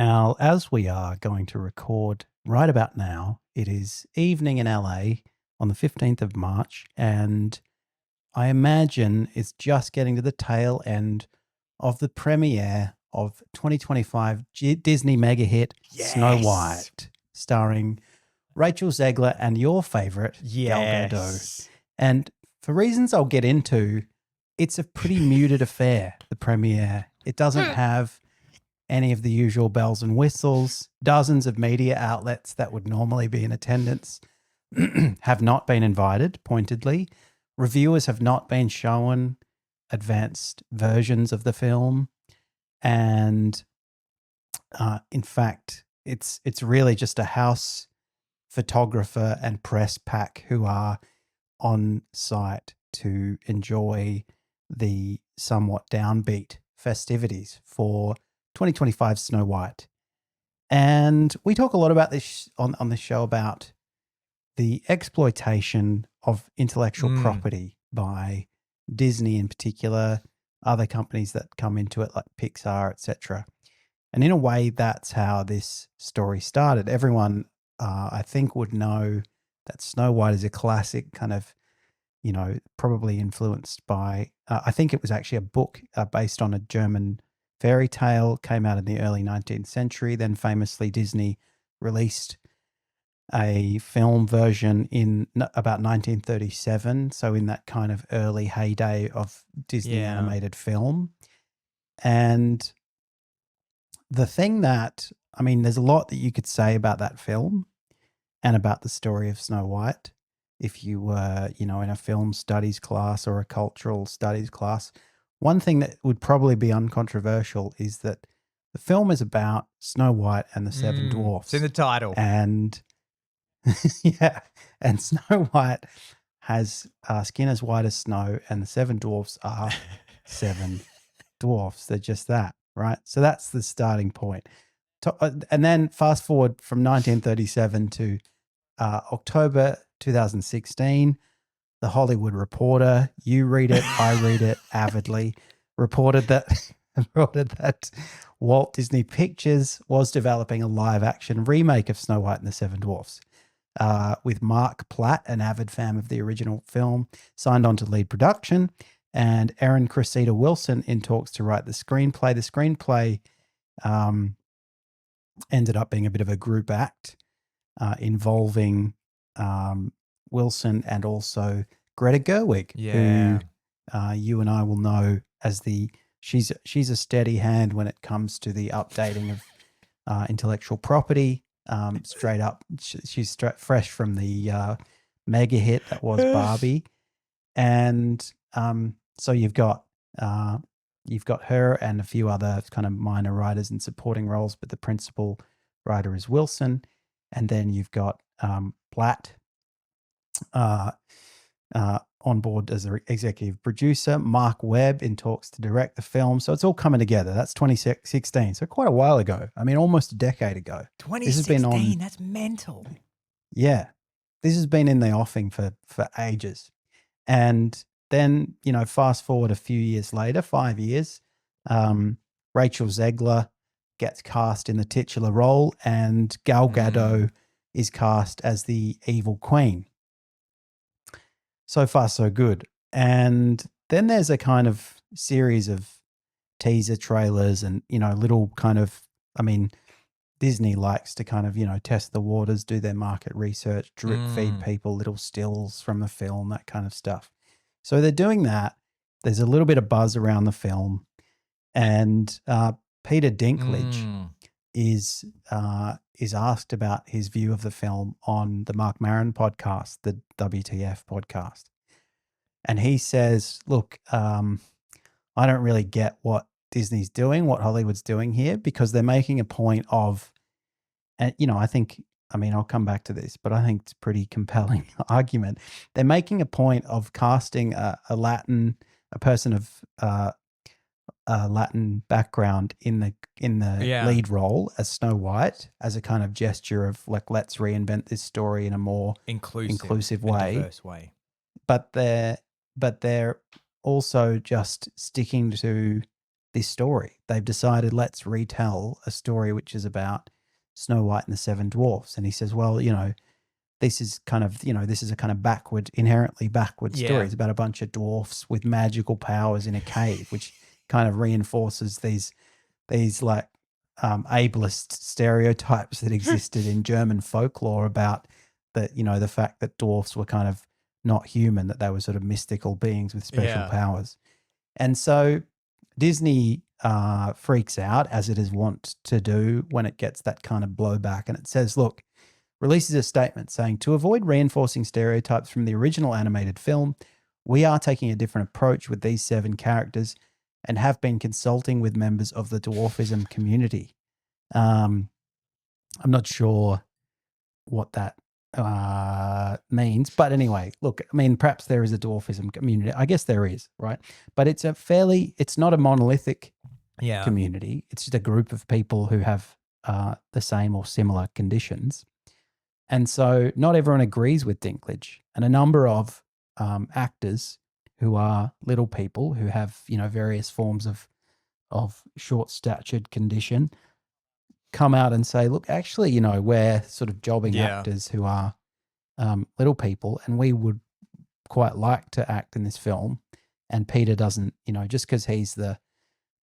Now, as we are going to record right about now, it is evening in LA on the 15th of March, and I imagine it's just getting to the tail end of the premiere of 2025 Disney mega hit Snow Yes. White, starring Rachel Zegler and your favorite Gal Gadot. Yes. And for reasons I'll get into, it's a pretty muted affair, the premiere. It doesn't have any of the usual bells and whistles. Dozens of media outlets that would normally be in attendance have not been invited, pointedly. Reviewers have not been shown advanced versions of the film. And in fact, it's really just a house photographer and press pack who are on site to enjoy the somewhat downbeat festivities for 2025 Snow White. And we talk a lot about this on this show about the exploitation of intellectual property by Disney in particular, other companies that come into it like Pixar, etc. And in a way, that's how this story started. Everyone, I think, would know that Snow White is a classic kind of, probably influenced by, I think it was actually a book based on a German fairy tale, came out in the early 19th century. Then famously Disney released a film version in about 1937. So in that kind of early heyday of Disney animated film. And the thing that, there's a lot that you could say about that film and about the story of Snow White if you were, in a film studies class or a cultural studies class. One thing that would probably be uncontroversial is that the film is about Snow White and the Seven Dwarfs. It's in the title. And and Snow White has skin as white as snow, and the Seven Dwarfs are seven dwarfs. They're just that, right? So that's the starting point. And then fast forward from 1937 to October 2016, the Hollywood Reporter, you read it, I read it avidly, reported that Walt Disney Pictures was developing a live-action remake of Snow White and the Seven Dwarfs, with Mark Platt, an avid fan of the original film, signed on to lead production, and Erin Cressida Wilson in talks to write the screenplay. The screenplay ended up being a bit of a group act involving Wilson and also Greta Gerwig, who you and I will know as she's a steady hand when it comes to the updating of intellectual property. Straight up, she's fresh from the mega hit that was Barbie, and so you've got her and a few other kind of minor writers in supporting roles, but the principal writer is Wilson, and then you've got Platt on board as an executive producer, Mark Webb in talks to direct the film. So it's all coming together. That's 2016. So quite a while ago. Almost a decade ago. 2016, that's mental. Yeah. This has been in the offing for ages. And then, fast forward a few years later, 5 years, Rachel Zegler gets cast in the titular role and Gal Gadot is cast as the evil queen. So far, so good. And then there's a kind of series of teaser trailers and, little kind of, Disney likes to kind of, test the waters, do their market research, drip feed people little stills from the film, that kind of stuff. So they're doing that. There's a little bit of buzz around the film. And Peter Dinklage is asked about his view of the film on the Mark Maron podcast, the WTF podcast. And he says, look, I don't really get what Disney's doing, what Hollywood's doing here, because they're making a point of, and I think, I'll come back to this, but I think it's a pretty compelling argument. They're making a point of casting a person of Latin background in the lead role as Snow White, as a kind of gesture of like, let's reinvent this story in a more inclusive way, diverse way. But they're also just sticking to this story. They've decided, let's retell a story which is about Snow White and the Seven Dwarfs. And he says, well, this is kind of, this is a kind of inherently backward story. It's about a bunch of dwarfs with magical powers in a cave, which kind of reinforces these like ableist stereotypes that existed in German folklore about the fact that dwarfs were kind of not human, that they were sort of mystical beings with special powers. And so Disney freaks out, as it is wont to do when it gets that kind of blowback. And it says, look, releases a statement saying, to avoid reinforcing stereotypes from the original animated film, we are taking a different approach with these 7 characters and have been consulting with members of the dwarfism community. I'm not sure what that means, but anyway, look, I mean, perhaps there is a dwarfism community. I guess there is, right? But it's not a monolithic community. It's just a group of people who have the same or similar conditions. And so not everyone agrees with Dinklage, and a number of actors who are little people who have, various forms of short-statured condition come out and say, look, actually, we're sort of jobbing actors who are little people, and we would quite like to act in this film. And Peter doesn't, just because he's the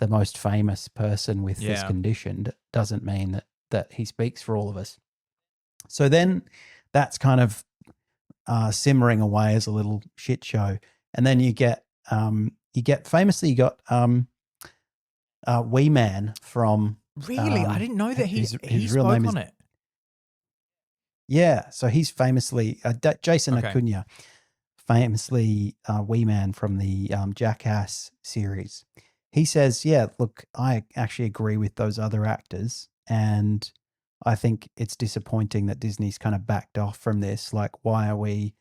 most famous person with this condition doesn't mean that he speaks for all of us. So then that's kind of simmering away as a little shit show. And then you got Wee Man from... Really? I didn't know that he real spoke name on is, it. Yeah, so he's famously... Jason Acuna, famously Wee Man from the Jackass series. He says, yeah, look, I actually agree with those other actors, and I think it's disappointing that Disney's kind of backed off from this. Like, why are we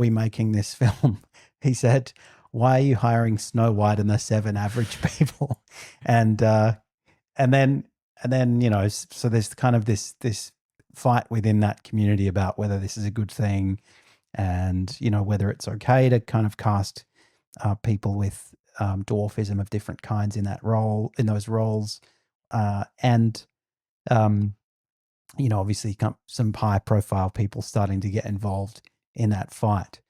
making this film? He said, why are you hiring Snow White and the 7 average people? And then, so there's kind of this fight within that community about whether this is a good thing and, whether it's okay to kind of cast people with dwarfism of different kinds in those roles. Obviously some high profile people starting to get involved in that fight.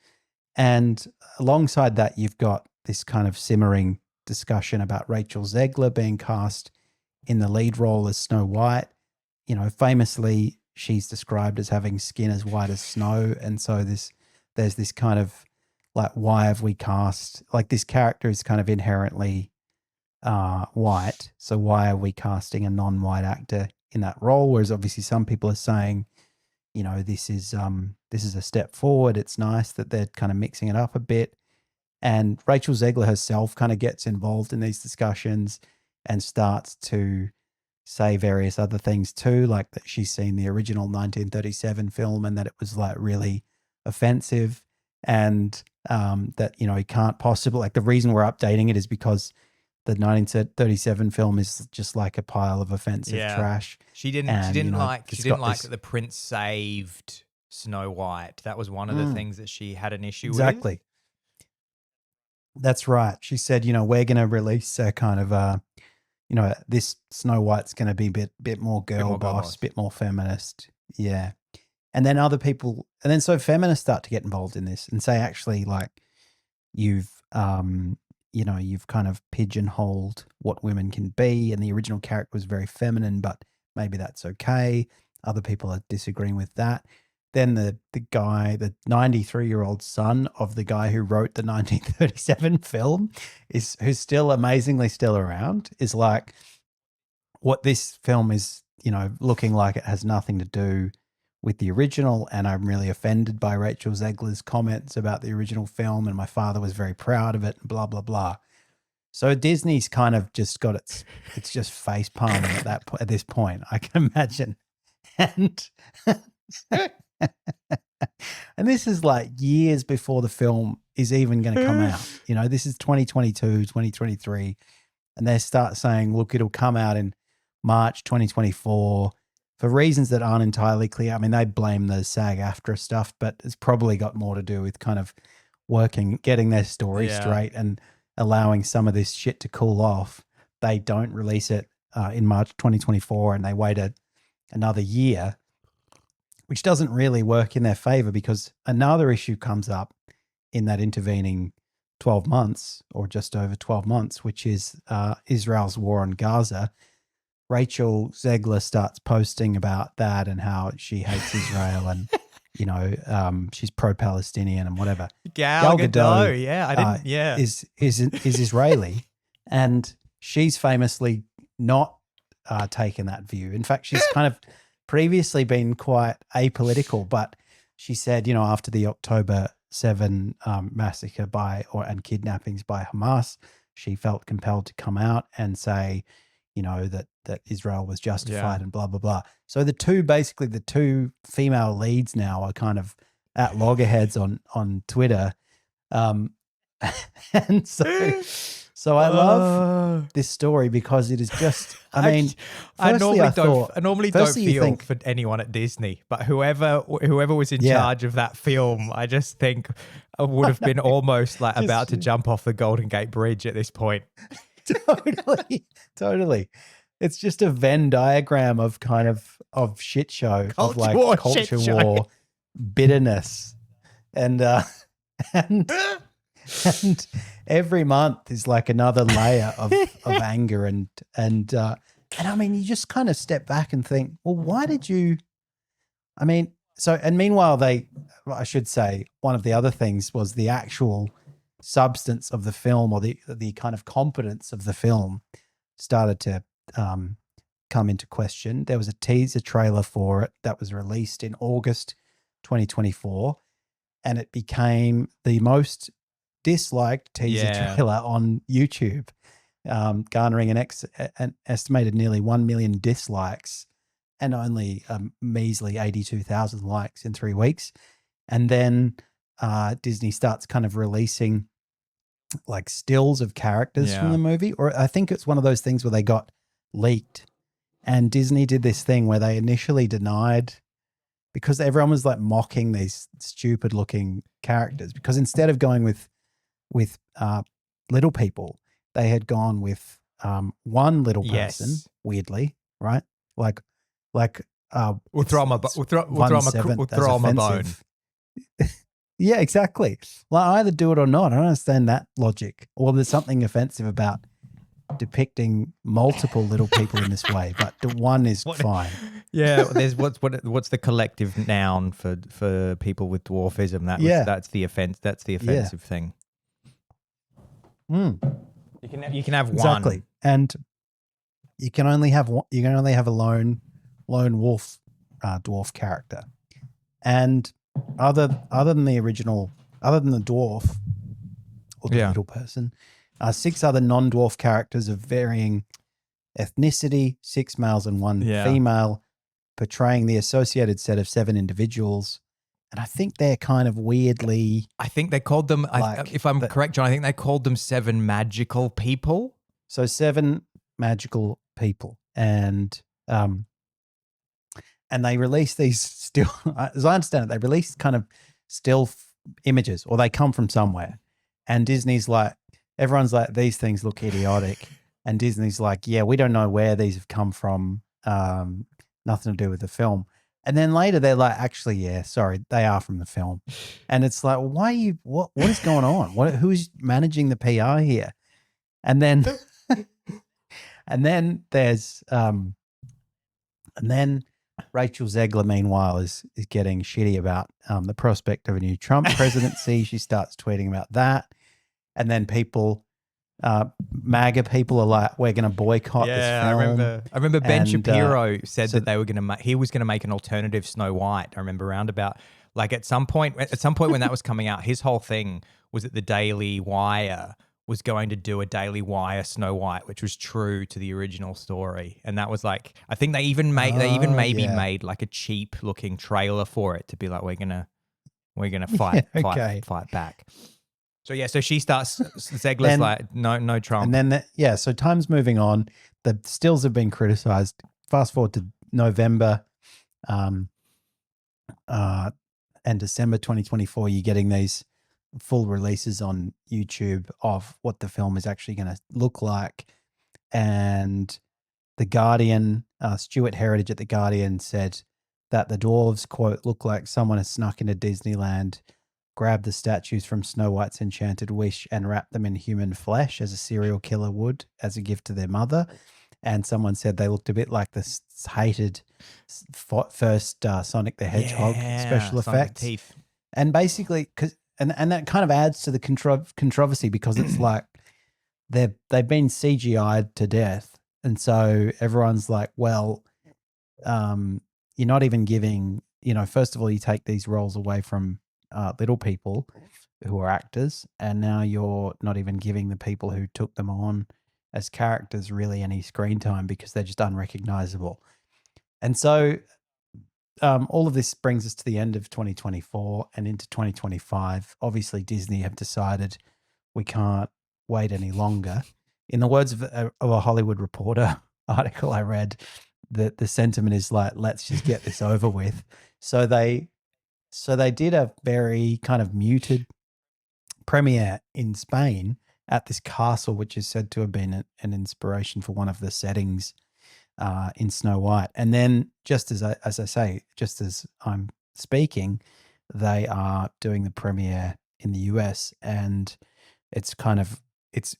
And alongside that, you've got this kind of simmering discussion about Rachel Zegler being cast in the lead role as Snow White. Famously, she's described as having skin as white as snow. And so there's this kind of like, why have we cast, like, this character is kind of inherently white, so why are we casting a non-white actor in that role? Whereas obviously some people are saying, this is a step forward. It's nice that they're kind of mixing it up a bit. And Rachel Zegler herself kind of gets involved in these discussions and starts to say various other things too, like that she's seen the original 1937 film and that it was like really offensive, and that, he can't possibly, like, the reason we're updating it is because the 1937 film is just like a pile of offensive trash. She didn't like that the prince saved Snow White. That was one of the things that she had an issue with. Exactly. That's right. She said, we're going to release a kind of this Snow White's going to be a bit more girl boss, bit more feminist. Yeah. And then so feminists start to get involved in this and say, actually, like, you've kind of pigeonholed what women can be, and the original character was very feminine, but maybe that's okay. Other people are disagreeing with that. Then the 93-year-old son of the guy who wrote the 1937 film who's still amazingly still around, is like, what this film is, looking like it has nothing to do with the original, and I'm really offended by Rachel Zegler's comments about the original film, and my father was very proud of it, and blah, blah, blah. So Disney's kind of just got it's just face palming at this point, I can imagine. And and this is like years before the film is even going to come out. This is 2022, 2023, and they start saying, look, it'll come out in March 2024 for reasons that aren't entirely clear. I mean, they blame the SAG-AFTRA stuff, but it's probably got more to do with kind of getting their story straight. And allowing some of this shit to cool off, they don't release it in March 2024 and they wait another year, which doesn't really work in their favor because another issue comes up in that intervening 12 months or just over 12 months, which is Israel's war on Gaza. Rachel Zegler starts posting about that and how she hates Israel and, she's pro-Palestinian and whatever. Gal Gadot, yeah, I didn't, yeah. Is Israeli, and she's famously not taken that view. In fact, she's kind of previously been quite apolitical, but she said, after the October 7 massacre and kidnappings by Hamas, she felt compelled to come out and say, that Israel was justified and blah, blah, blah. So the two female leads now are kind of at loggerheads on Twitter. And so I love this story because it is just, I normally don't feel for anyone at Disney, but whoever was in charge of that film, I just think would have been almost like about to jump off the Golden Gate Bridge at this point. Totally. It's just a Venn diagram of kind of shit show, culture war, bitterness, and every month is like another layer of anger and I mean, you just kind of step back and think, well, why did you? I mean, meanwhile, I should say, one of the other things was the actual substance of the film or the kind of competence of the film started to come into question. There was a teaser trailer for it that was released in August 2024, and it became the most disliked teaser trailer on YouTube, garnering an estimated nearly 1 million dislikes and only a measly 82,000 likes in 3 weeks. And then Disney starts kind of releasing like stills of characters from the movie, or I think it's one of those things where they got leaked, and Disney did this thing where they initially denied, because everyone was like mocking these stupid looking characters, because instead of going with little people, they had gone with one little person, weirdly, right? Like we'll throw them a bone. Yeah, exactly. Like, either do it or not. I don't understand that logic. Or there's something offensive about depicting multiple little people in this way, but the one is fine. Yeah, there's what's the collective noun for people with dwarfism? That's the offense. That's the offensive thing. Mm. You can have one, and you can only have one. You can only have a lone wolf dwarf character, and other than the original, other than the dwarf or the little person, 6 other non-dwarf characters of varying ethnicity, 6 males and 1 female, portraying the associated set of 7 individuals. And I think they're kind of weirdly. I think they called them, if I'm correct, John, I think they called them 7 magical people. So 7 magical people. And they release these still, as I understand it, they release kind of still images, or they come from somewhere. And Disney's like, everyone's like, these things look idiotic. And Disney's like, yeah, we don't know where these have come from. Nothing to do with the film. And then later they're like, actually, yeah, sorry, they are from the film. And it's like, what is going on? Who's managing the PR here? And then, there's, and then Rachel Zegler, meanwhile, is getting shitty about the prospect of a new Trump presidency. She starts tweeting about that. And then MAGA people are like, we're going to boycott this film. I remember Ben Shapiro said that they were going to he was going to make an alternative Snow White. I remember roundabout, like at some point when that was coming out, his whole thing was that the Daily Wire was going to do a Daily Wire Snow White, which was true to the original story. And that was like, I think they even made made like a cheap looking trailer for it to be like, we're gonna fight back. So so she starts, Zegler's like, no Trump. And then so time's moving on. The stills have been criticized. Fast forward to November and December 2024, you're getting these full releases on YouTube of what the film is actually going to look like. And The Guardian, Stuart Heritage at The Guardian said that the dwarves, quote, look like someone has snuck into Disneyland, grabbed the statues from Snow White's enchanted wish and wrapped them in human flesh as a serial killer would as a gift to their mother. And someone said they looked a bit like the hated first Sonic the Hedgehog special Sonic effects. teeth. And basically, and that kind of adds to the controversy because it's like they've been CGI'd to death. And so everyone's like, well, you're not even giving, first of all, you take these roles away from little people who are actors, and now you're not even giving the people who took them on as characters really any screen time because they're just unrecognizable. And so all of this brings us to the end of 2024 and into 2025. Obviously, Disney have decided we can't wait any longer. In the words of a Hollywood Reporter article I read, the sentiment is like, let's just get this over with. So they did a very kind of muted premiere in Spain at this castle, which is said to have been an inspiration for one of the settings in Snow White. And then just as I say, just as I'm speaking, they are doing the premiere in the US, and it's kind of, it's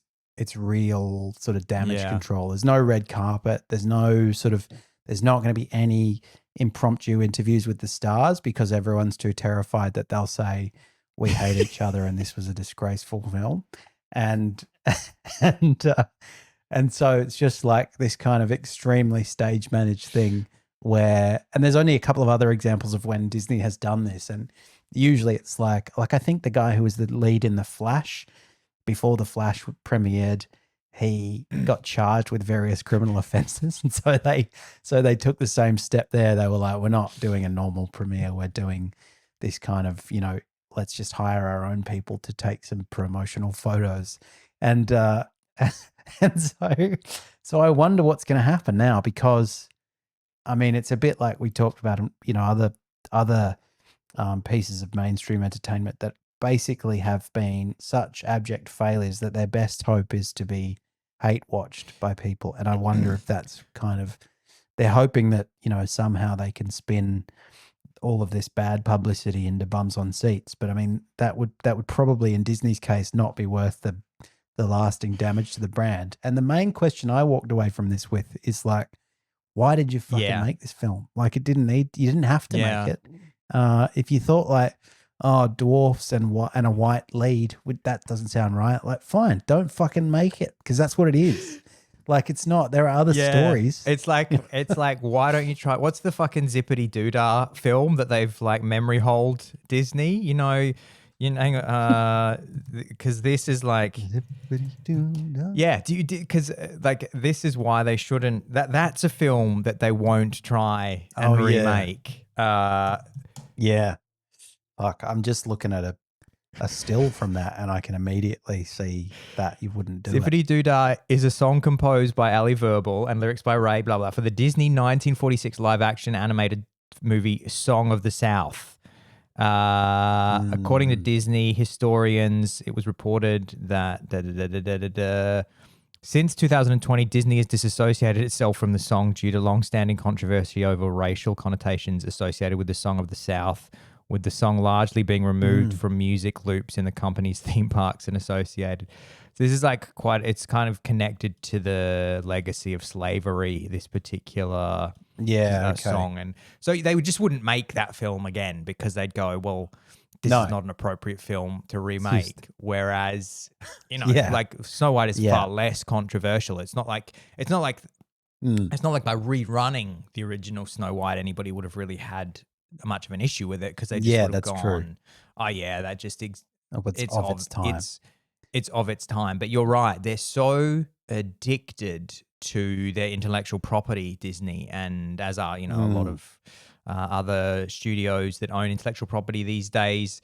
real sort of damage control. There's no red carpet. There's no there's not going to be any impromptu interviews with the stars because everyone's too terrified that they'll say, we hate each other and this was a disgraceful film. And so it's just like this kind of extremely stage managed thing where, and there's only a couple of other examples of when Disney has done this. And usually it's like I think the guy who was the lead in The Flash, before The Flash premiered, he got charged with various criminal offenses. And so they took the same step there. They were like, we're not doing a normal premiere. We're doing this kind of, let's just hire our own people to take some promotional photos. And and so I wonder what's going to happen now, because I mean, it's a bit like we talked about, other pieces of mainstream entertainment that basically have been such abject failures that their best hope is to be hate watched by people. And I wonder if that's kind of, they're hoping that, somehow they can spin all of this bad publicity into bums on seats. But I mean, that would probably in Disney's case not be worth the lasting damage to the brand. And the main question I walked away from this with is like, why did you fucking make this film? Like you didn't have to make it. If you thought like, oh, dwarfs and a white lead, that doesn't sound right. Like, fine, don't fucking make it, because that's what it is. Like, it's not. There are other stories. It's like why don't you try? What's the fucking Zippity Doodah film that they've like memory hold Disney? Because this is like, because like this is why they shouldn't. That's a film that they won't try and remake. Yeah. Fuck, I'm just looking at a still from that, and I can immediately see that you wouldn't do Zippity Doodah is a song composed by Ali Verbal and lyrics by Ray blah blah for the Disney 1946 live-action animated movie Song of the South. According to Disney historians, it was reported that since 2020, Disney has disassociated itself from the song due to long-standing controversy over racial connotations associated with the Song of the South, with the song largely being removed from music loops in the company's theme parks and associated. So this is like it's kind of connected to the legacy of slavery, this particular song. And so they just wouldn't make that film again because they'd go, well, this is not an appropriate film to remake. Whereas, like Snow White is far less controversial. It's not like by rerunning the original Snow White, anybody would have really had much of an issue with it, because they just would have gone, true. Oh yeah, that just it's of its time. It's of its time. But you're right, they're so addicted to their intellectual property, Disney, and as are a lot of other studios that own intellectual property these days.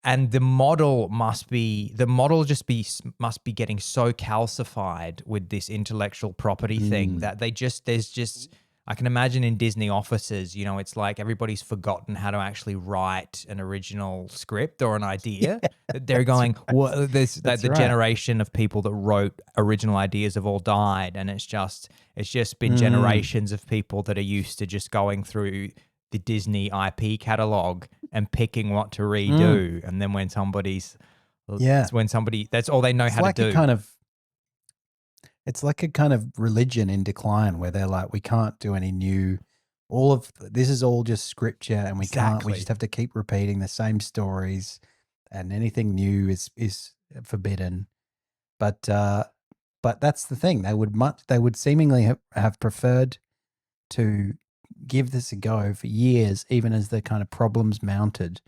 And the model must be getting so calcified with this intellectual property thing that there's just I can imagine in Disney offices, you know, it's like everybody's forgotten how to actually write an original script or an idea. They're going, what? There's like the generation of people that wrote original ideas have all died, and it's just been generations of people that are used to just going through the Disney IP catalog and picking what to redo, and then when somebody that's all they know how to do. It's like a kind of religion in decline where they're like, we can't do any new. All of this is all just scripture, and we can't. We just have to keep repeating the same stories, and anything new is forbidden. But that's the thing. They would seemingly have preferred to give this a go for years, even as the kind of problems mounted.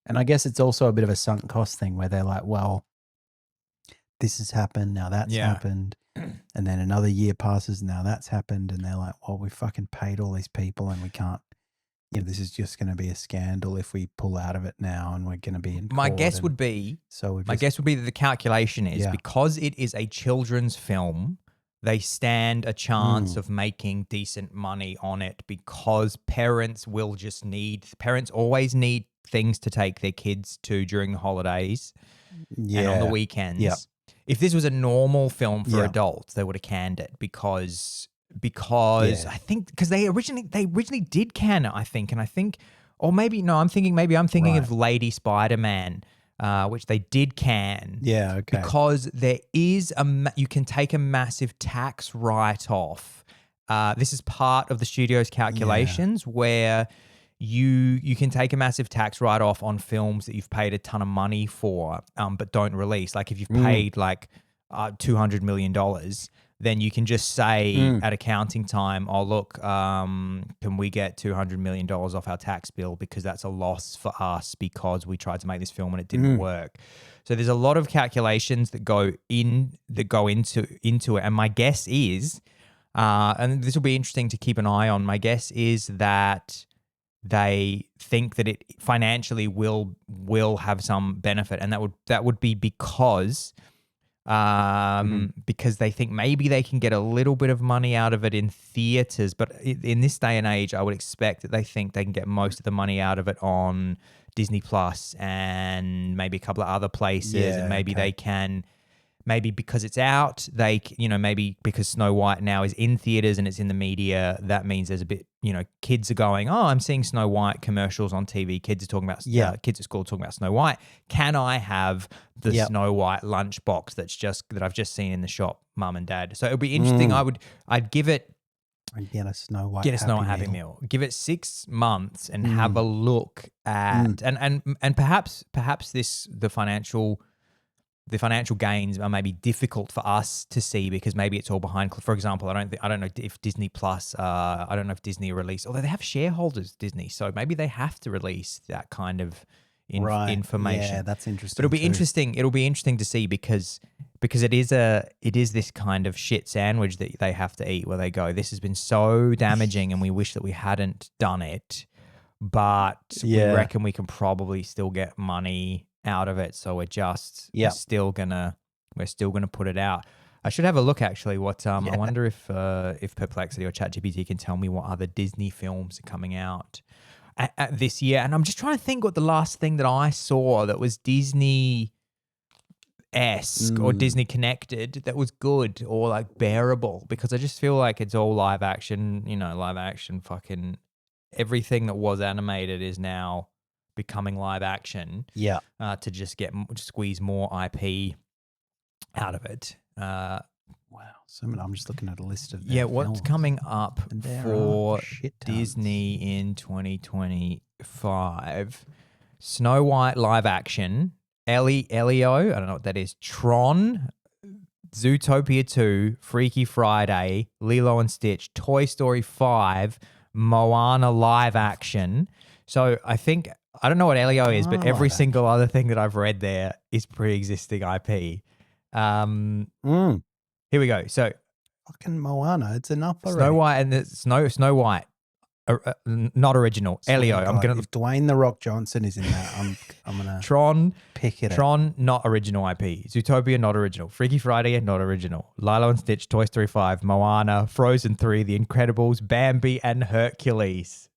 And I guess it's also a bit of a sunk cost thing where they're like, well, this has happened, now that's happened. And then another year passes, now that's happened. And they're like, well, we fucking paid all these people and we can't, this is just going to be a scandal if we pull out of it now and we're going to be in court. My guess would be that the calculation is because it is a children's film, they stand a chance of making decent money on it because parents always need things to take their kids to during the holidays and on the weekends. Yeah. If this was a normal film for adults, they would have canned it because I think because they originally did can it, I think, or maybe no, I'm thinking of Lady Spider-Man, which they did can. Yeah, okay. Because there is you can take a massive tax write-off. This is part of the studio's calculations where you can take a massive tax write-off on films that you've paid a ton of money for, but don't release. Like if you've paid like $200 million, then you can just say at accounting time, oh, look, can we get $200 million off our tax bill because that's a loss for us because we tried to make this film and it didn't work. So there's a lot of calculations that go into it. And my guess is, and this will be interesting to keep an eye on, my guess is that they think that it financially will have some benefit, and that would be because they think maybe they can get a little bit of money out of it in theaters, but in this day and age, I would expect that they think they can get most of the money out of it on Disney Plus and maybe a couple of other places, and maybe they can. Maybe because it's out, maybe because Snow White now is in theaters and it's in the media, that means there's a bit, kids are going, oh, I'm seeing Snow White commercials on TV. Kids are talking about, kids at school talking about Snow White. Can I have the Snow White lunchbox that I've just seen in the shop, Mum and Dad? So it would be interesting. I'd give it. Get a Snow White Happy Meal. Give it 6 months and have a look at, and perhaps the financial gains are maybe difficult for us to see because maybe it's all behind. For example, I don't know if Disney Plus. I don't know if Disney release, although they have shareholders, Disney, so maybe they have to release that kind of information. Yeah, that's interesting. But it'll be interesting. It'll be interesting to see because it is this kind of shit sandwich that they have to eat where they go, this has been so damaging and we wish that we hadn't done it, but we reckon we can probably still get money out of it, so we're still gonna put it out. I should have a look actually. I wonder if Perplexity or ChatGPT can tell me what other Disney films are coming out this year. And I'm just trying to think what the last thing that I saw that was Disney-esque or Disney connected that was good or like bearable, because I just feel like it's all live action. Fucking everything that was animated is now becoming live action, to just squeeze more IP out of it. Wow. So I'm just looking at a list of what's films coming up for Disney in 2025. Snow White live action, Elio, I don't know what that is, Tron, Zootopia 2, Freaky Friday, Lilo and Stitch, Toy Story 5, Moana live action. So I don't know what Elio is, but every single other thing that I've read there is pre-existing IP. Here we go. So fucking Moana, it's enough already. Snow White and Snow White. not original. Elio. I'm gonna if Dwayne the Rock Johnson is in that, I'm gonna Tron. pick it. Tron, not original IP. Zootopia, not original. Freaky Friday, not original. Lilo and Stitch, Toy Story 5, Moana, Frozen 3, The Incredibles, Bambi, and Hercules.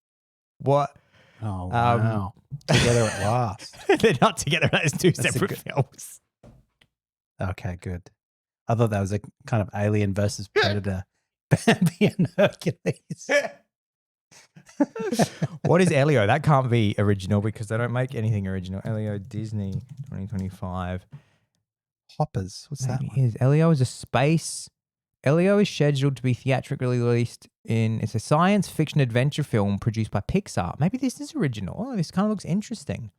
What? Oh wow! Together at last. They're not together. That's two separate films. Okay, good. I thought that was a kind of Alien versus Predator, Bambi and Hercules. What is Elio? That can't be original because they don't make anything original. Elio Disney 2025. Hoppers. What's that one? Is Elio is a space. Elio is scheduled to be theatrically released it's a science fiction adventure film produced by Pixar. Maybe this is original. Oh, this kind of looks interesting.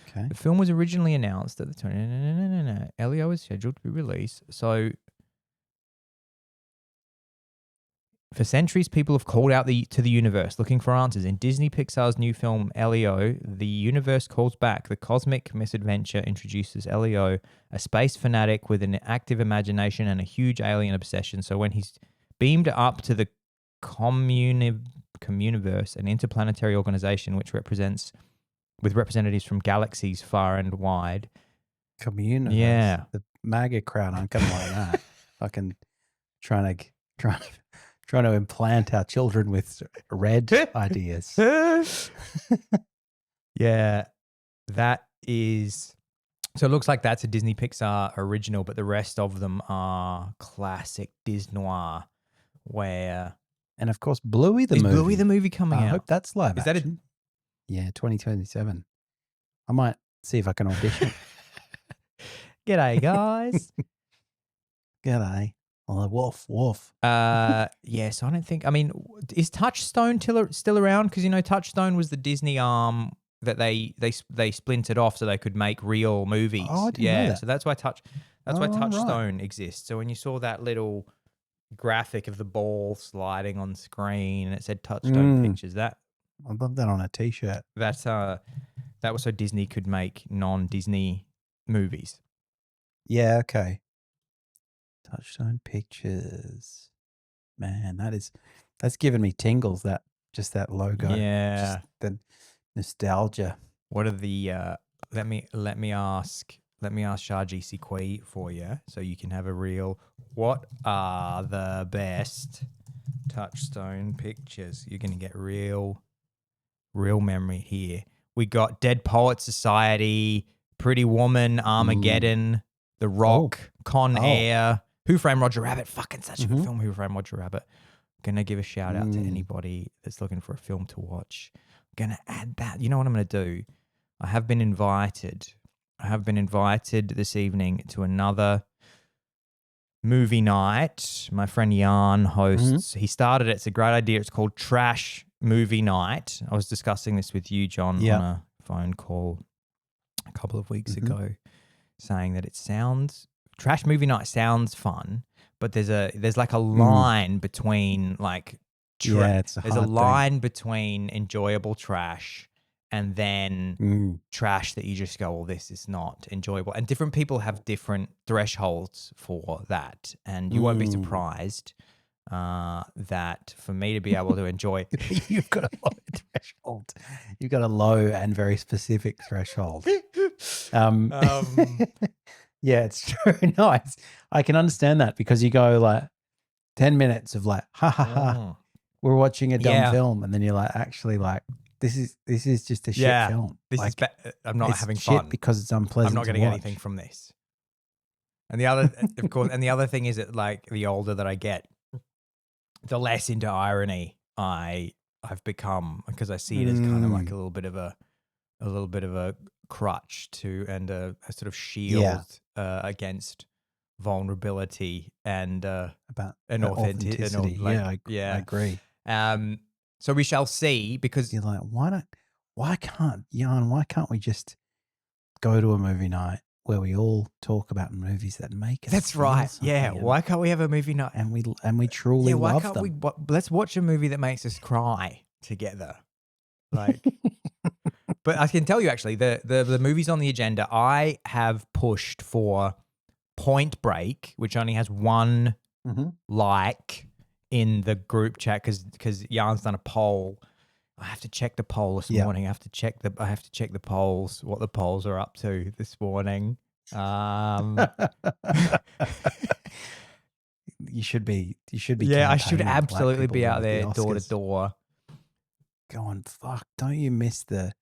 Okay. The film was originally announced at the time. No. Elio is scheduled to be released. So for centuries, people have called out to the universe looking for answers. In Disney Pixar's new film, Elio, the universe calls back. The cosmic misadventure introduces Elio, a space fanatic with an active imagination and a huge alien obsession. So when he's beamed up to the Communiverse, an interplanetary organization with representatives from galaxies far and wide. Communiverse. Yeah. The MAGA crowd aren't gonna like that. Fucking trying to implant our children with red ideas. Yeah, that is. So it looks like that's a Disney Pixar original, but the rest of them are classic Disney noir. And of course, Bluey the movie. Is Bluey the movie coming out? I hope that's live Is action. Yeah, 2027. I might see if I can audition. G'day, guys. G'day. Oh, woof. Yes, I don't think. I mean, is Touchstone still around? Because Touchstone was the Disney arm that they splintered off so they could make real movies. Oh, I didn't know that. So that's why Touchstone right. exists. So when you saw that little graphic of the ball sliding on screen and it said Touchstone Pictures, I'd love that on a t-shirt. that was so Disney could make non-Disney movies. Yeah, okay. Touchstone Pictures. Man, that's given me tingles, that logo. Yeah. Just the nostalgia. What are the let me ask Shaji Sikwi for you so you can have a real what are the best Touchstone Pictures? You're gonna get real memory here. We got Dead Poet Society, Pretty Woman, Armageddon, The Rock, Con Air, Who Framed Roger Rabbit. Fucking such a good film, Who Framed Roger Rabbit. Gonna give a shout out to anybody that's looking for a film to watch. Gonna add that. You know what I'm gonna do? I have been invited this evening to another movie night. My friend Jan hosts. He started it. It's a great idea. It's called Trash Movie Night. I was discussing this with you, John, on a phone call a couple of weeks ago, saying that Trash Movie Night sounds fun, but there's like a line between like there's a line between enjoyable trash and then trash that you just go, well, this is not enjoyable. And different people have different thresholds for that. And you won't be surprised that for me to be able to enjoy. You've got a low threshold. You've got a low and very specific threshold. Yeah, it's true. No, I can understand that because you go like 10 minutes of like, ha ha ha, we're watching a dumb film. And then you're like, actually like, this is just a shit film. I'm not having fun fun because it's unpleasant. I'm not getting anything from this. And the other, of course, and the other thing is that like the older that I get, the less into irony I've become because I see it as kind of like a little bit of a crutch and a sort of shield against vulnerability and about authenticity. I agree. So we shall see because you're like, why can't we just go to a movie night where we all talk about movies that make us? That's right. Yeah. Why can't we have a movie night and we truly love them? Let's watch a movie that makes us cry together. Like, but I can tell you actually, the movies on the agenda, I have pushed for Point Break, which only has one like in the group chat because Jan's done a poll I have to check the poll this Yeah. morning. I have to check the polls, what the polls are up to this morning. You should be. Yeah, I should campaigning black absolutely people be to out win there the door to Oscars. door. Going, fuck! Don't you miss the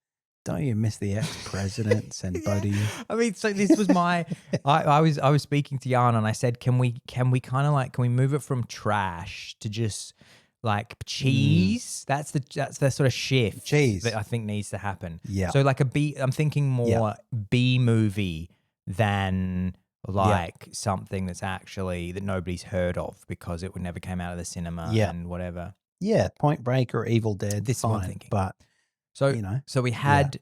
ex-presidents and Yeah. buddies? I mean, so this was my. I was speaking to Jan and I said, can we kind of like, can we move it from trash to just like cheese? That's the sort of shift Cheese. that I think needs to happen. Yeah. So like I'm thinking more B movie than like something that's actually that nobody's heard of because it never came out of the cinema and whatever. Yeah, Point Break or Evil Dead. This is what I'm thinking. But So you know, so we had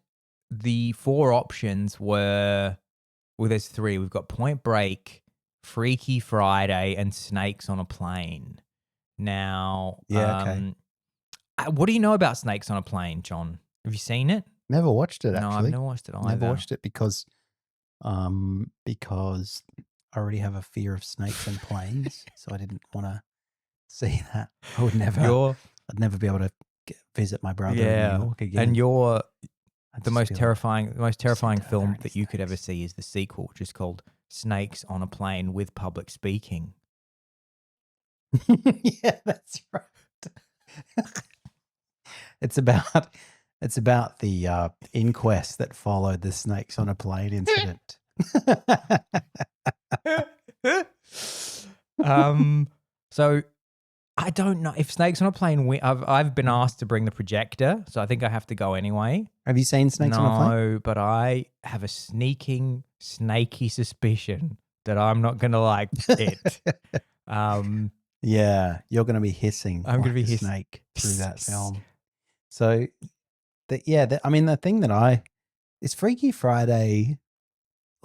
the 4 options were, well, there's 3. We've got Point Break, Freaky Friday, and Snakes on a Plane. Now, what do you know about Snakes on a Plane, John? Have you seen it? never watched it. No, Actually, I've never watched it either. never watched it because I already have a fear of snakes and planes, so I didn't want to see that. I would never. I'd never be able to visit my brother in New York again. And you're I'd the just most be like, terrifying "Sit film over that any you could ever snakes." see is the sequel, which is called Snakes on a Plane with Public Speaking. Yeah, that's right. It's about the inquest that followed the Snakes on a Plane incident. So I don't know if Snakes on a Plane. I've been asked to bring the projector, so I think I have to go anyway. Have you seen Snakes on a Plane? No, but I have a sneaky suspicion that I'm not going to like it. Yeah, you're going to be hissing. I'm gonna like be a snake through that film. So, I mean, the thing that is Freaky Friday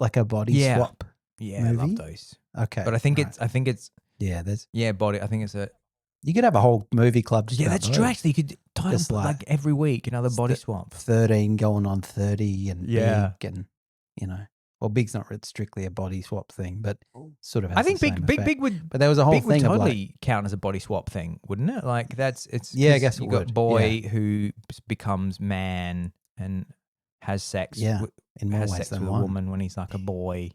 like a body swap? Yeah, I movie? love those. Okay, But I think right. it's there's I think it's a you could have a whole movie club. Just yeah. about That's true. those. Actually, you could title Just like every week another body swap. 13 going on 30 and Yeah. Big and well, Big's not strictly a body swap thing, but sort of has I think the same Big effect. would. But there was a whole Big would thing totally of like, count as a body swap thing, wouldn't it? Like it's Yeah, I 'cause guess you it got would, boy who becomes man and has sex. Yeah, in more has ways sex than with one. a woman when he's like a boy.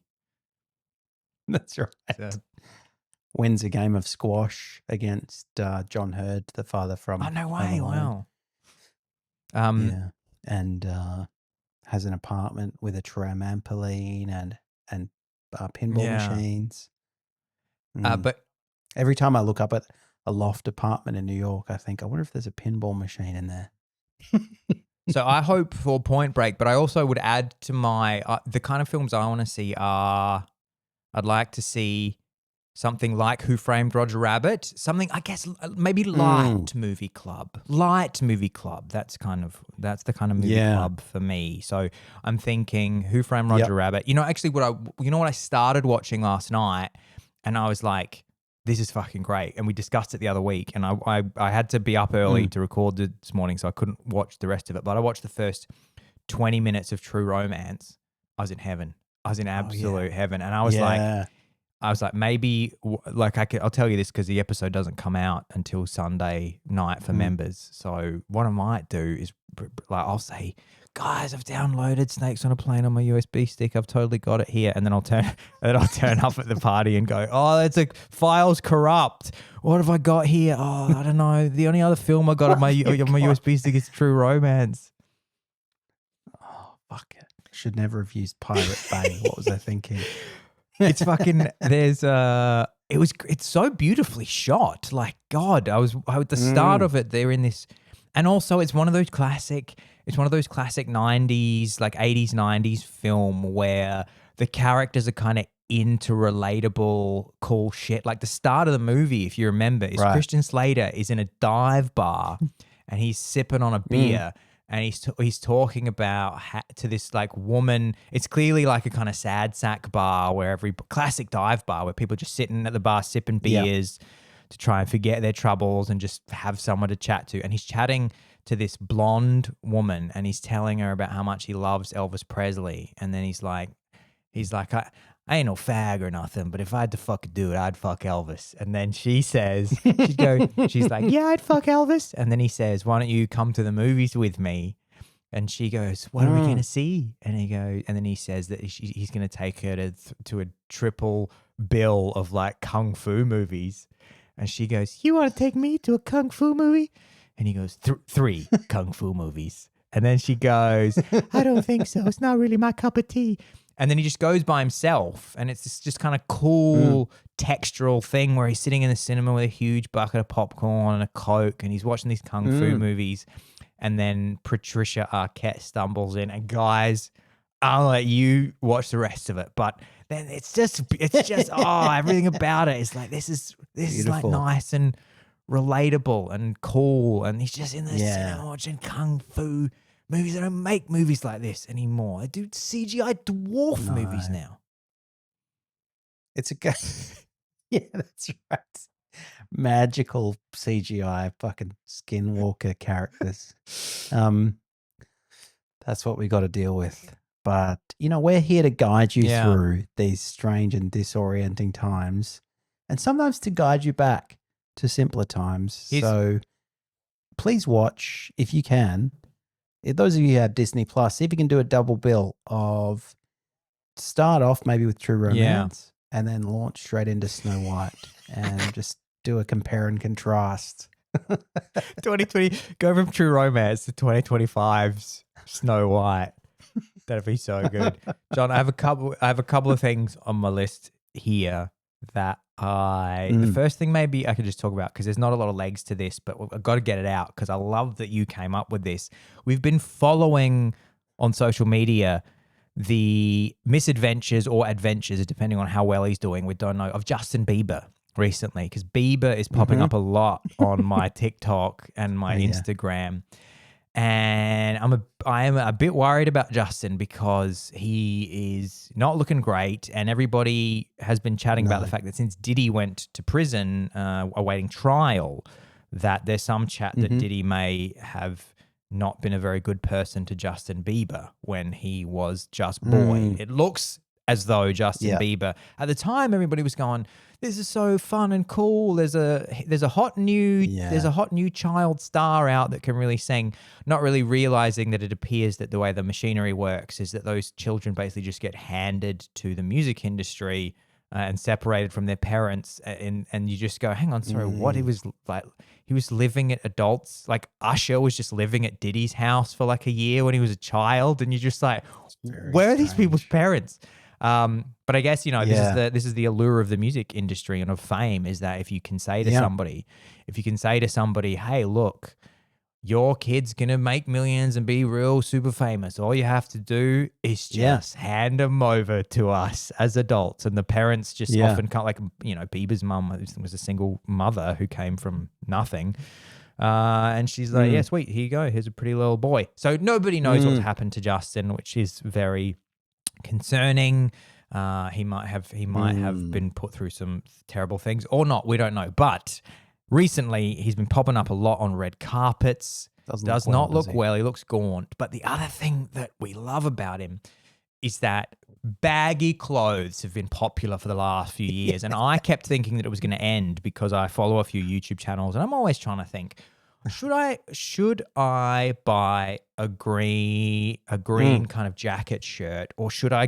That's right. So- Wins a game of squash against John Hurd, the father from Oh no Home way! Alone. Wow. Yeah, and has an apartment with a trampoline and pinball Yeah. machines. But Every time I look up at a loft apartment in New York, I think, I wonder if there's a pinball machine in there. so I hope for Point Break, but I also would add to my the kind of films I want to see are I'd like to see something like Who Framed Roger Rabbit, something I guess maybe light movie club. That's the kind of movie club for me. So I'm thinking Who Framed Roger Rabbit. You know, actually what I started watching last night and I was like, this is fucking great. And we discussed it the other week and I had to be up early to record this morning, so I couldn't watch the rest of it. But I watched the first 20 minutes of True Romance. I was in heaven. I was in absolute heaven. And I was like, maybe, like I'll tell you this because the episode doesn't come out until Sunday night for members. So what I might do is, like, I'll say, guys, I've downloaded Snakes on a Plane on my USB stick. I've totally got it here, and then I'll turn up at the party and go, oh, that's file's corrupt. What have I got here? Oh, I don't know. The only other film I got on my USB stick is True Romance. Oh, fuck it! Should never have used Pirate Bay. What was I thinking? It's fucking it's so beautifully shot. Like, God, at the start of it, they're in this, and also it's one of those classic 90s, like 80s, 90s film where the characters are kind of into relatable, cool shit. Like the start of the movie, if you remember, is Christian Slater is in a dive bar and he's sipping on a beer. And he's talking about to this like woman. It's clearly like a kind of sad sack bar where classic dive bar where people are just sitting at the bar sipping beers to try and forget their troubles and just have someone to chat to. And he's chatting to this blonde woman and he's telling her about how much he loves Elvis Presley. And then he's like, I ain't no fag or nothing, but if I had to fuck a dude, I'd fuck Elvis. And then she says, she's like, yeah, I'd fuck Elvis. And then he says, why don't you come to the movies with me? And she goes, what are we going to see? And and then he says that he's going to take her to a triple bill of like kung fu movies. And she goes, you want to take me to a kung fu movie? And he goes, three kung fu movies. And then she goes, I don't think so. It's not really my cup of tea. And then he just goes by himself. And it's this just kind of cool textural thing where he's sitting in the cinema with a huge bucket of popcorn and a Coke and he's watching these kung fu movies. And then Patricia Arquette stumbles in and guys, I'll let you watch the rest of it. But then it's just everything about it is like, this is like nice and relatable and cool. And he's just in the cinema watching kung fu movies. They don't make movies like this anymore. They do CGI dwarf movies now. It's a yeah, that's right. Magical CGI fucking skinwalker characters. That's what we got to deal with. But, we're here to guide you through these strange and disorienting times and sometimes to guide you back to simpler times. So please watch, if you can. If those of you who have Disney Plus, see if you can do a double bill of start off maybe with True Romance and then launch straight into Snow White and just do a compare and contrast. 2020, go from True Romance to 2025's Snow White. That'd be so good. John, I have a couple of things on my list here that the first thing maybe I could just talk about because there's not a lot of legs to this, but I've got to get it out because I love that you came up with this. We've been following on social media the misadventures or adventures, depending on how well he's doing, we don't know, of Justin Bieber recently because Bieber is popping up a lot on my TikTok and my Instagram. And I am a bit worried about Justin because he is not looking great, and everybody has been chatting about the fact that since Diddy went to prison awaiting trial, that there's some chat that Diddy may have not been a very good person to Justin Bieber when he was just boy. It looks as though Justin Bieber at the time everybody was going, this is so fun and cool. There's a hot new child star out that can really sing, not really realizing that it appears that the way the machinery works is that those children basically just get handed to the music industry and separated from their parents, and you just go, hang on, sorry, what? He was living at adults, like Usher was just living at Diddy's house for like a year when he was a child, and you're just like, where are these people's parents? But I guess, this is the allure of the music industry and of fame is that if you can say to somebody, hey, look, your kid's going to make millions and be real super famous. All you have to do is just hand them over to us as adults. And the parents just often can't, like, Bieber's mum was a single mother who came from nothing. And she's like, yeah, sweet, here you go. Here's a pretty little boy. So nobody knows what's happened to Justin, which is very concerning. He might have been put through some terrible things or not. We don't know. But recently, he's been popping up a lot on red carpets. Does not look well. He looks gaunt. But the other thing that we love about him is that baggy clothes have been popular for the last few years. And I kept thinking that it was going to end because I follow a few YouTube channels. And I'm always trying to think, should I buy a green kind of jacket shirt, or should I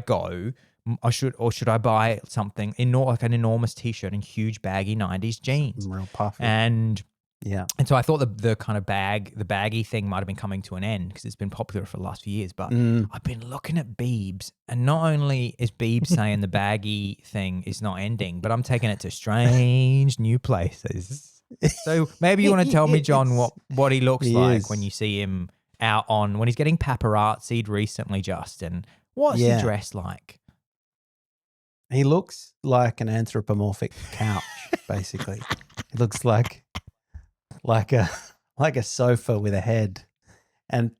buy something like an enormous t-shirt and huge baggy 90s jeans? Some real puffy. And so I thought the kind of baggy thing might have been coming to an end because it's been popular for the last few years. But I've been looking at Biebs, and not only is Biebs saying the baggy thing is not ending, but I'm taking it to strange new places. So maybe you want to tell me, John, what he looks like when you see him out when he's getting paparazzi'd recently, Justin. What's he dressed like? He looks like an anthropomorphic couch, basically. It looks like a sofa with a head, and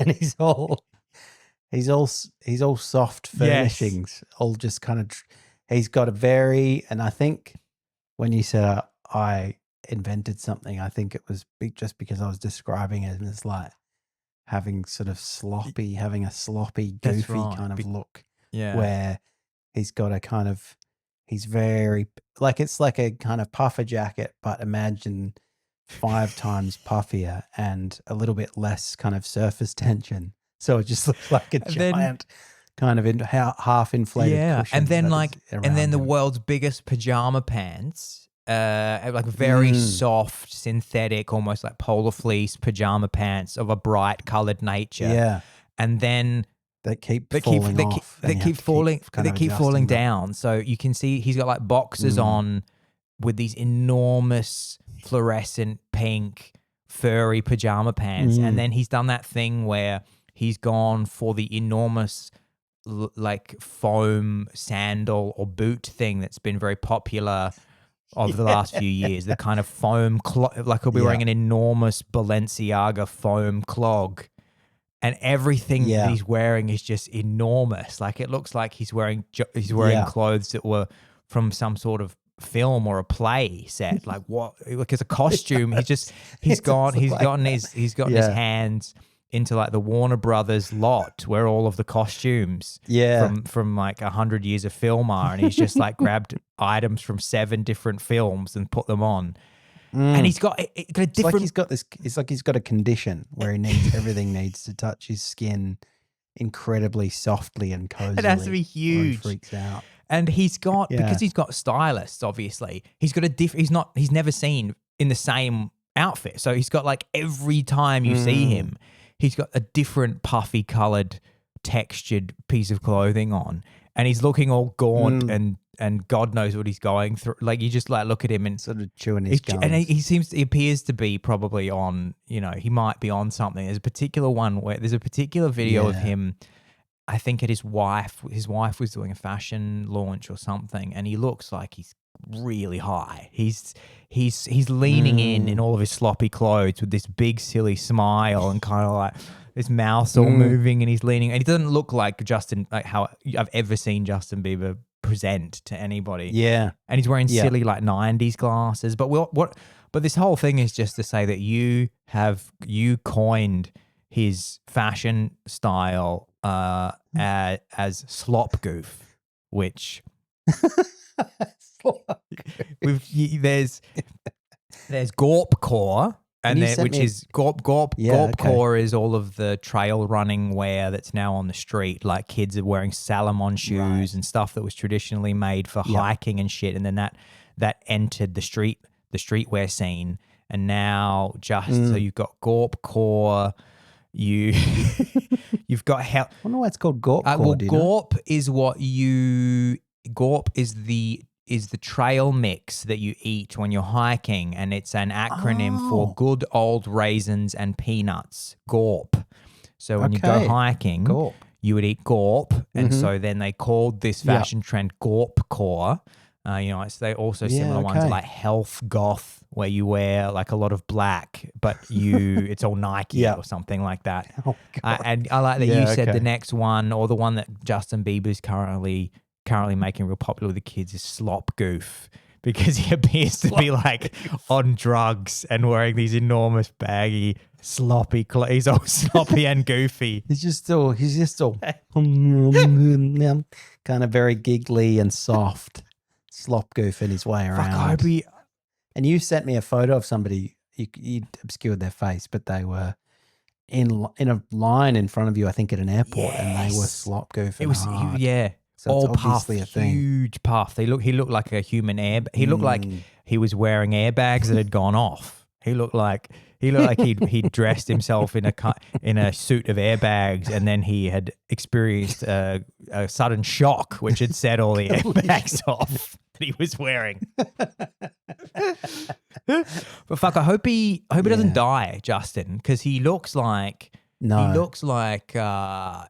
he's all soft furnishings, all just kind of. He's got and I think when you said I invented something, I think it was just because I was describing it as like having a sloppy, goofy kind of look, where He's got a kind of, he's very, like, it's like a kind of puffer jacket, but imagine 5 times puffier and a little bit less kind of surface tension. So it just looks like a And then- giant kind of half inflated cushion. and then that is and then around the him. world's biggest pajama pants, like very soft, synthetic, almost like polar fleece pajama pants of a bright colored nature. Yeah. And then That keep falling off. They and you keep have to falling. kind They of keep adjusting falling them. down. So you can see he's got like boxes on with these enormous fluorescent pink furry pajama pants, and then he's done that thing where he's gone for the enormous like foam sandal or boot thing that's been very popular over the last few years. The kind of foam like he'll be wearing an enormous Balenciaga foam clog. And everything that he's wearing is just enormous. Like it looks like he's wearing clothes that were from some sort of film or a play set. Like what? Like as a costume, he's gotten his hands into like the Warner Brothers lot where all of the costumes from like 100 years of film are, and he's just like grabbed items from 7 different films and put them on. And he's got a different. It's like he's got this. It's like he's got a condition where he needs everything needs to touch his skin incredibly softly and cozily. It has to be or he huge. freaks out. And he's got because he's got stylists. Obviously, he's got a He's never seen in the same outfit. So he's got like every time you see him, he's got a different puffy colored, textured piece of clothing on, and he's looking all gaunt and God knows what he's going through. Like you just like look at him and Sort of chewing his gums. and he appears to be probably on, he might be on something. There's a particular video of him, I think at his wife was doing a fashion launch or something, and he looks like he's really high. He's leaning in all of his sloppy clothes with this big silly smile and kind of like his mouth's all moving, and he's leaning, and he doesn't look like how I've ever seen Justin Bieber present to anybody. Yeah. And he's wearing silly like 90s glasses. But but this whole thing is just to say that you coined his fashion style as slop goof, which there's gorp core. And then, which is gorp core is all of the trail running wear that's now on the street. Like kids are wearing Salomon shoes and stuff that was traditionally made for hiking and shit. And then that entered the streetwear scene. And now so you've got gorp core. You've got I don't know why it's called gorp core. Well, gorp is the trail mix that you eat when you're hiking, and it's an acronym for good old raisins and peanuts, gorp. So when you go hiking, you would eat gorp, and so then they called this fashion trend gorp core. They also similar ones like health goth, where you wear like a lot of black, but it's all Nike or something like that. Oh, God. And I like that you said the next one, or the one that Justin Bieber's currently making real popular with the kids, is slop goof, because he appears to be like on drugs and wearing these enormous baggy sloppy clothes. He's all sloppy and goofy. He's just still kind of very giggly and soft, slop goofing his way around. And you sent me a photo of somebody, you obscured their face, but they were in a line in front of you, I think at an airport, and they were slop goofing. It was hard. So all it's puff, obviously a thing. huge puff. He looked like a human air. He looked like he was wearing airbags that had gone off. He looked like he'd dressed himself in a suit of airbags, and then he had experienced a sudden shock, which had set all the airbags off that he was wearing. But fuck, I hope he doesn't die, Justin, because he looks like. No. He looks like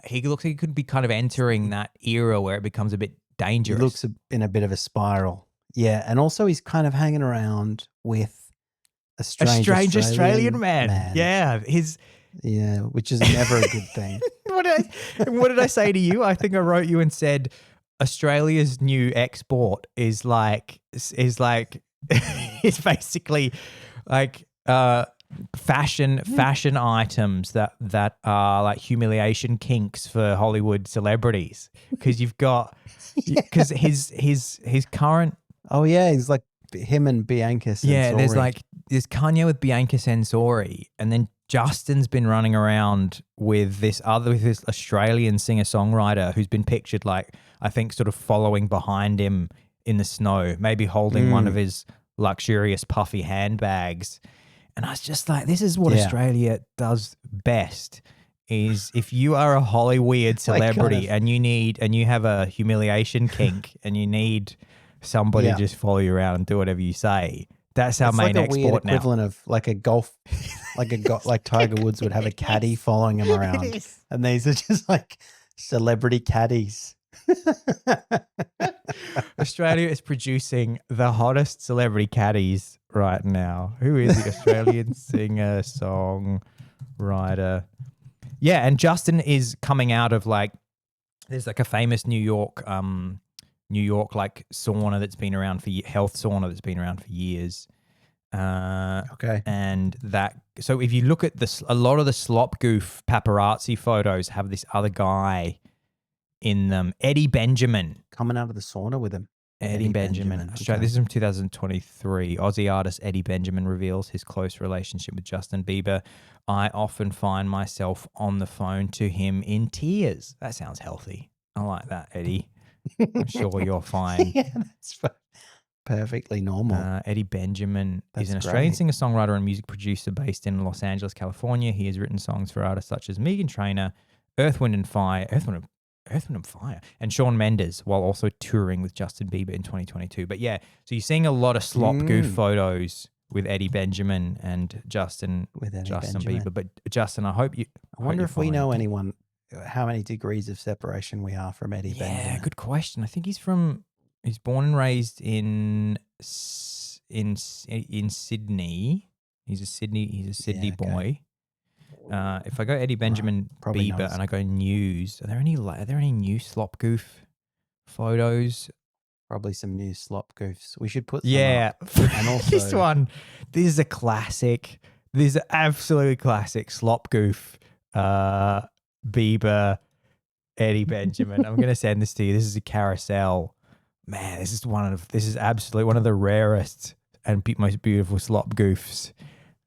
he could be kind of entering that era where it becomes a bit dangerous. He looks in a bit of a spiral. Yeah, and also he's kind of hanging around with a strange Australian man. Yeah, which is never a good thing. What did I say to you? I think I wrote you and said Australia's new export is basically like fashion items that are like humiliation kinks for Hollywood celebrities, because you've got because his current Oh yeah, he's like him and Bianca Censori. yeah, there's Kanye with Bianca Censori, and then Justin's been running around with this Australian singer-songwriter who's been pictured like, I think, sort of following behind him in the snow, maybe holding one of his luxurious puffy handbags. And I was just like, this is what Australia does best, is if you are a Hollywood celebrity and you have a humiliation kink and you need somebody to just follow you around and do whatever you say. That's our main like a export weird now. equivalent of like a golf, like Tiger Woods would have a caddy following him around, and these are just like celebrity caddies. Australia is producing the hottest celebrity caddies right now. Who is the Australian singer, songwriter? Yeah, and Justin is coming out of like, there's like a famous New York like sauna that's been around for health sauna that's been around for years. Okay. And so if you look at this, a lot of the slop goof paparazzi photos have this other guy in them, Eddie Benjamin. Coming out of the sauna with him. Eddie Benjamin. Okay. This is from 2023. Aussie artist Eddie Benjamin reveals his close relationship with Justin Bieber. I often find myself on the phone to him in tears. That sounds healthy. I like that, Eddie. I'm sure you're fine. Yeah, that's perfectly normal. Eddie Benjamin is an That's Australian great. singer-songwriter and music producer based in Los Angeles, California. He has written songs for artists such as Meghan Trainor, Earth, Wind and Fire, and Shawn Mendes, while also touring with Justin Bieber in 2022. But yeah, so you're seeing a lot of slop goof photos with Eddie Benjamin and Justin Bieber. But Justin, I wonder if we know anyone, how many degrees of separation we are from Eddie Benjamin. Yeah, good question. I think he's born and raised in Sydney. He's a Sydney boy. If I go Eddie Benjamin Bieber and I go news, are there any new slop goof photos? Probably some new slop goofs. We should put some up. And also this is a classic. This is an absolutely classic slop goof. Bieber, Eddie Benjamin. I'm going to send this to you. This is a carousel. Man, this is absolutely one of the rarest and most beautiful slop goofs.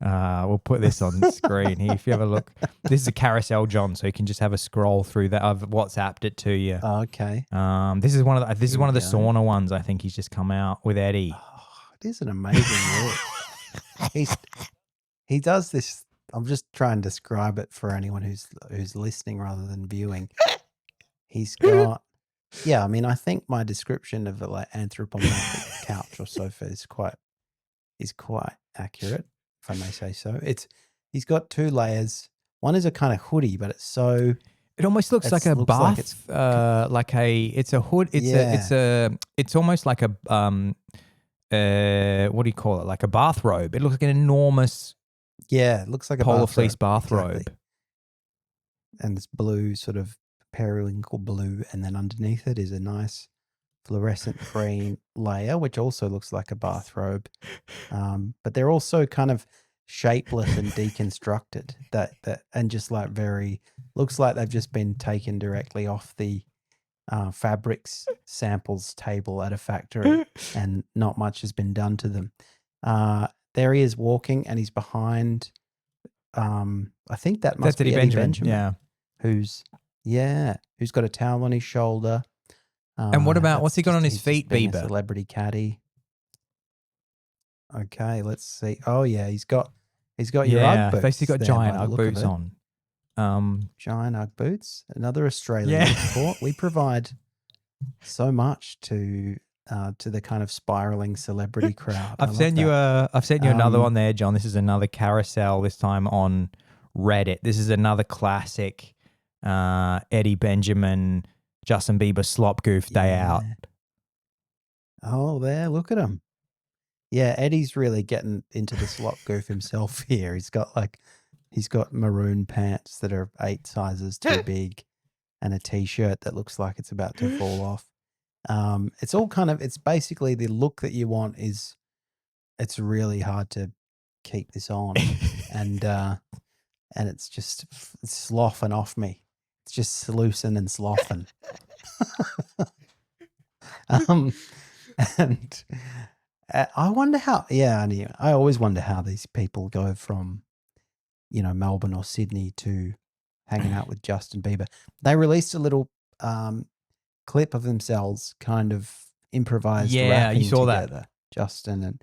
We'll put this on the screen here. If you have a look, this is a carousel, John, so you can just have a scroll through that. I've WhatsApped it to you. Okay. This is one of the sauna ones. I think he's just come out with Eddie. Oh, it is an amazing look. He does this. I'm just trying to describe it for anyone who's listening rather than viewing. He's got, I mean, I think my description of a like anthropomorphic couch or sofa is quite accurate, if I may say so. He's got two layers. One is a kind of hoodie, but it's so. It almost looks like a bath, it's a hood. It's almost like a what do you call it? Like a bathrobe. It looks like an enormous. Yeah, it looks like a polar fleece bathrobe. Exactly. And it's blue, sort of periwinkle blue, and then underneath it is a nice fluorescent green layer, which also looks like a bathrobe. But they're also kind of shapeless and deconstructed. That and just like looks like they've just been taken directly off the fabrics samples table at a factory, and not much has been done to them. There he is walking, and he's behind. I think that must be Eddie Benjamin. Yeah, who's got a towel on his shoulder. And what about what's he got on his feet, Bieber? Celebrity caddy. Okay, let's see. Oh yeah, he's got your Ugg boots. He's got giant Ugg boots on. Giant Ugg boots. Another Australian export. We provide so much to the kind of spiraling celebrity crowd. I've sent you another one there, John. This is another carousel, this time on Reddit. This is another classic Eddie Benjamin, Justin Bieber slop goof day out. Oh, there, look at him. Yeah, Eddie's really getting into the slop goof himself here. He's got maroon pants that are 8 sizes too big and a t-shirt that looks like it's about to fall off. It's basically the look that you want it's really hard to keep this on. and it's just sloughing off me. It's just sluicing and sloughing. And I wonder how. Yeah, I always wonder how these people go from, Melbourne or Sydney to hanging out with Justin Bieber. They released a little clip of themselves, kind of improvised rapping you saw together, that. Justin,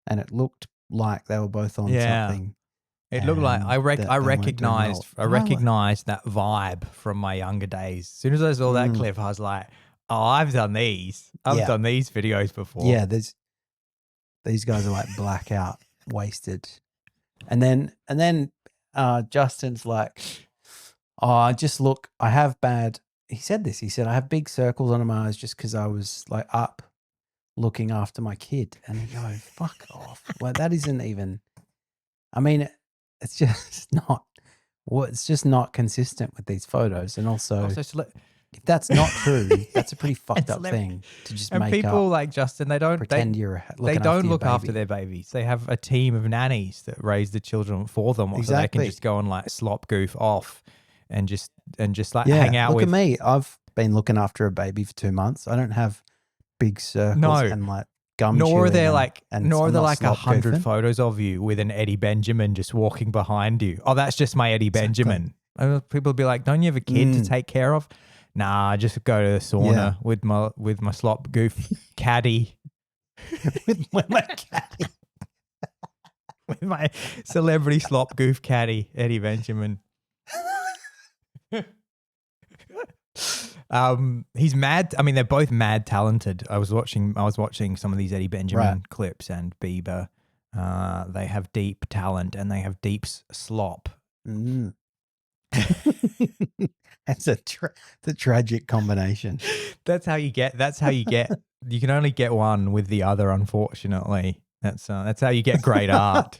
and it looked like they were both on Yeah. something. It looked like I that they weren't doing well. I recognized that vibe from my younger days. As soon as I saw that clip, I was like, "Oh, I've done these. I've done these videos before." Yeah, these guys are like blackout, wasted, and then Justin's like, "Oh, I have bad." He said this. He said, "I have big circles under my eyes just because I was like up looking after my kid." And you go, "Fuck off!" Well, that isn't even. I mean, it's just not. Well, it's just not consistent with these photos, and also if that's not true, that's a pretty fucked up thing to just and make people up. like Justin, they don't look after their babies. They have a team of nannies that raise the children for them, so they can just go and like slop goof off and just like hang out with. Look at me. I've been looking after a baby for 2 months. I don't have big circles and like gum. Nor are there like 100 photos of you with an Eddie Benjamin just walking behind you. Oh, that's just my Eddie Benjamin. People will be like, "Don't you have a kid to take care of?" Nah, I just go to the sauna with my slop goof caddy. with my caddy. With my celebrity slop goof caddy, Eddie Benjamin. He's mad. I mean, they're both mad talented. I was watching some of these Eddie Benjamin clips and Bieber. They have deep talent and they have deep slop. That's a tragic combination. That's how you get. You can only get one with the other, unfortunately. That's how you get great art.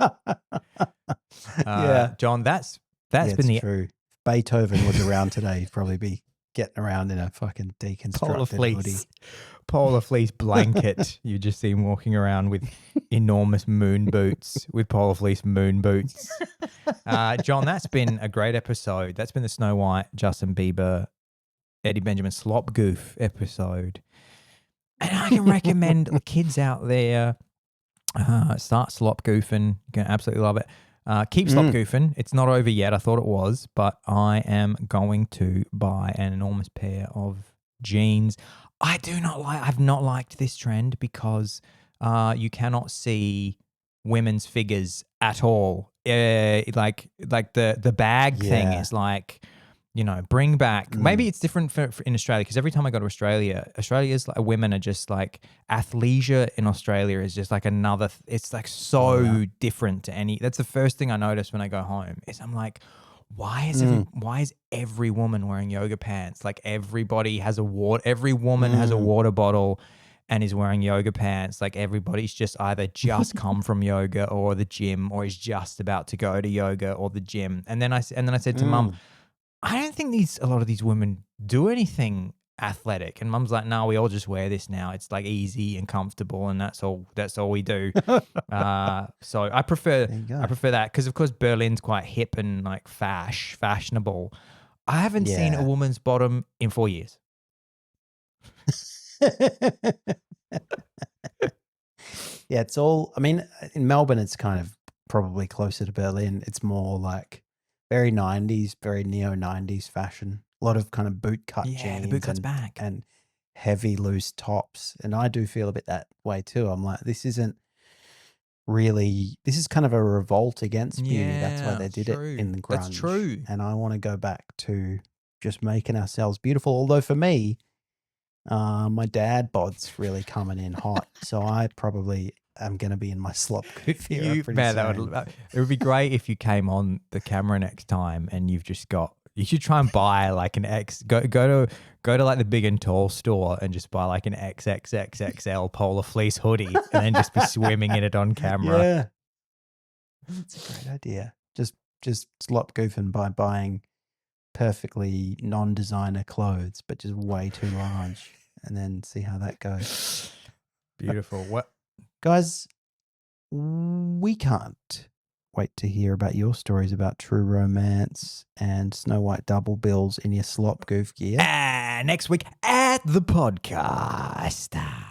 John, that's been true. If Beethoven was around today, he'd probably be getting around in a fucking deconstructed hoodie. Polar fleece blanket. You just see him walking around with enormous moon boots, with polar fleece moon boots. John, that's been a great episode. That's been the Snow White, Justin Bieber, Eddie Benjamin slop goof episode. And I can recommend the kids out there, start slop goofing. You're going to absolutely love it. Keep slop goofing. It's not over yet. I thought it was, but I am going to buy an enormous pair of jeans. I've not liked this trend because you cannot see women's figures at all. Like the bag thing is like, bring back. Maybe it's different for in Australia, because every time I go to Australia's like, women are just like, athleisure in Australia is just like another. It's like so different to any. That's the first thing I notice when I go home is I'm like, why is every woman wearing yoga pants? Like every woman has a water bottle and is wearing yoga pants. Like everybody's just either just come from yoga or the gym, or is just about to go to yoga or the gym. And then I said to Mum, I don't think a lot of these women do anything athletic. And Mum's like, no, we all just wear this now. It's like easy and comfortable, and that's all we do. So I prefer that, because of course Berlin's quite hip and like fashionable. I haven't seen a woman's bottom in 4 years. It's all, I mean, in Melbourne it's kind of probably closer to Berlin. It's more like very 90s, very neo-90s fashion. A lot of kind of boot cut jeans. The boot cut's back. And heavy loose tops. And I do feel a bit that way too. I'm like, this is kind of a revolt against beauty. That's why they did it in the grunge. That's true. And I want to go back to just making ourselves beautiful. Although for me, my dad bod's really coming in hot. So I probably am going to be in my slop goof era pretty soon. It would be great if you came on the camera next time and you should try and buy like an go to like the Big and Tall store and just buy like an XXXXL polar fleece hoodie and then just be swimming in it on camera. Yeah. That's a great idea. Just slop goofing by buying perfectly non-designer clothes, but just way too large, and then see how that goes. Beautiful. What? Guys, we can't wait to hear about your stories about true romance and Snow White double bills in your slop goof gear. Next week at the podcast.